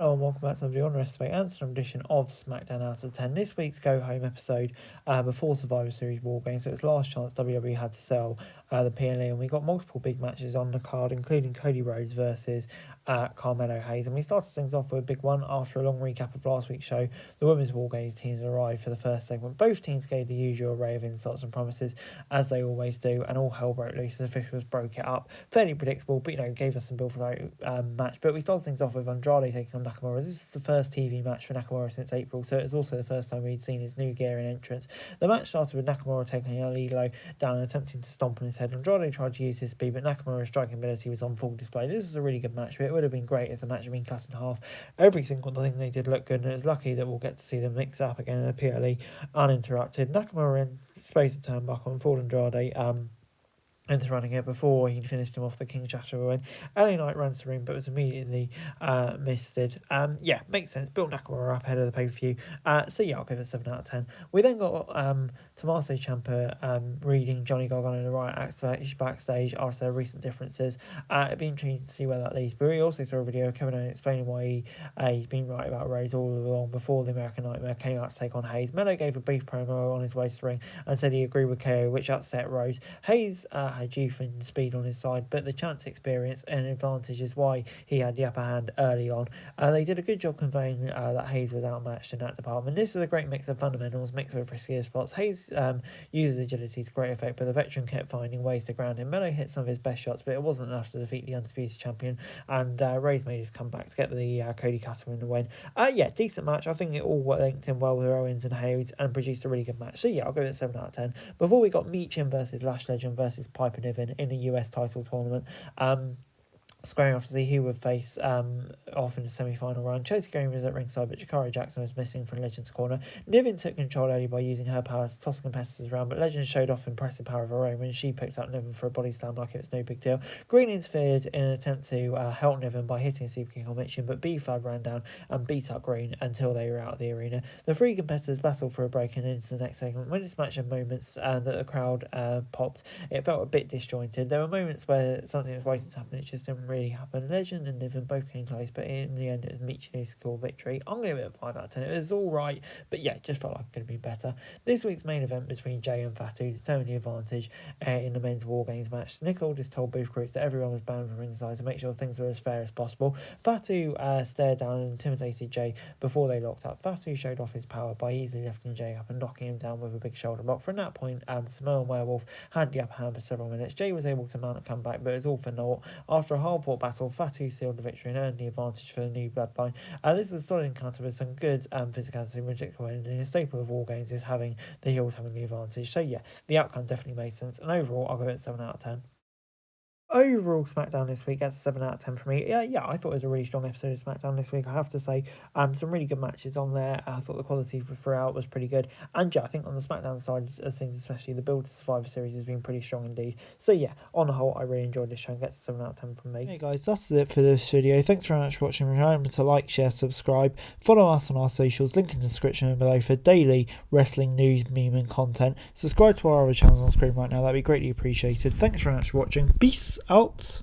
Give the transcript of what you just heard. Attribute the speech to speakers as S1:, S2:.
S1: Hello and welcome back to the Underestimate Answer edition of Smackdown Out of 10. This week's Go Home episode before Survivor Series War Games, so it's last chance WWE had to sell the PLE, and we got multiple big matches on the card, including Cody Rhodes versus Carmelo Hayes. And we started things off with a big one after a long recap of last week's show. The Women's War Games teams arrived for the first segment. Both teams gave the usual array of insults and promises, as they always do, and all hell broke loose as officials broke it up. Fairly predictable, but gave us some build for that match. But we started things off with Andrade taking on Nakamura. This is the first TV match for Nakamura since April, so it was also the first time we'd seen his new gear in entrance. The match started with Nakamura taking El Elo down and attempting to stomp on his head. Andrade tried to use his speed, but Nakamura's striking ability was on full display. This was a really good match, but it would have been great if the match had been cut in half. Every single thing they did looked good, and it's lucky that we'll get to see them mix up again in the PLE uninterrupted. Nakamura in space to turnbuckle and Ford Andrade into running it before he finished him off the King Shatter win. LA Knight runs the ring but was immediately misted. Makes sense. Built Nakamura up ahead of the pay-per-view. I'll give it 7 out of 10. We then got Tommaso Ciampa reading Johnny Gargano and the Riot backstage after their recent differences. It'd be intriguing to see where that leads. But we also saw a video of Kevin Owens explaining why he's been right about Rhodes all along before the American Nightmare came out to take on Hayes. Melo gave a brief promo on his way to the ring and said he agreed with KO, which upset Rhodes. Hayes had youth and speed on his side, but the chance experience and advantage is why he had the upper hand early on. They did a good job conveying that Hayes was outmatched in that department. This is a great mix of fundamentals mixed with riskier spots. Hayes uses agility to great effect, but the veteran kept finding ways to ground him. Melo hit some of his best shots, but it wasn't enough to defeat the undisputed champion, and Ray's made his comeback to get the Cody Cutter in the win. Decent match. I think it all linked in well with Owens and Hayes and produced a really good match. I'll give it 7 out of 10. Before we got Meechin versus Lash Legend versus Piper Niven in the US title tournament. Squaring off to see who would face off in the semi-final round. Chelsea Green was at ringside, but Jakara Jackson was missing from Legends' corner. Niven took control early by using her power to toss competitors around, but Legends showed off impressive power of her own when she picked up Niven for a body slam like it was no big deal. Green interfered in an attempt to help Niven by hitting a super kick on Mitchin, but B-Fab ran down and beat up Green until they were out of the arena. The three competitors battled for a break and into the next segment. When this match had moments that the crowd popped, it felt a bit disjointed. There were moments where something was waiting to happen, it just didn't really happen. Legend and Niven both came close, but in the end it was Meechin who scored victory. I'm going to give it a 5 out of 10. It was alright, but just felt like it could have been better. This week's main event between Jay and Fatu determined the advantage in the men's War Games match. Nick Aldis told booth crews that everyone was bound from ringside to make sure things were as fair as possible. Fatu stared down and intimidated Jay before they locked up. Fatu showed off his power by easily lifting Jay up and knocking him down with a big shoulder block. From that point, the Samoan Werewolf had the upper hand for several minutes. Jay was able to mount a comeback, but it was all for naught. After a hard-fought battle, Fatu sealed the victory and earned the advantage for the new bloodline. This is a solid encounter with some good physicality and ridiculous, and a staple of War Games is having the heels having the advantage. The outcome definitely made sense, and overall I'll give it 7 out of 10. Overall, SmackDown this week gets a 7 out of 10 for me. I thought it was a really strong episode of SmackDown this week, I have to say. Some really good matches on there. I thought the quality throughout was pretty good. And I think on the SmackDown side of things, especially, the build to Survivor Series has been pretty strong indeed. On the whole, I really enjoyed this show and gets a 7 out of 10 from me. Hey guys, that's it for this video. Thanks very much for watching. Remember to like, share, subscribe. Follow us on our socials, link in the description below for daily wrestling news, meme and content. Subscribe to our other channels on screen right now, that'd be greatly appreciated. Thanks very much for watching. Peace out.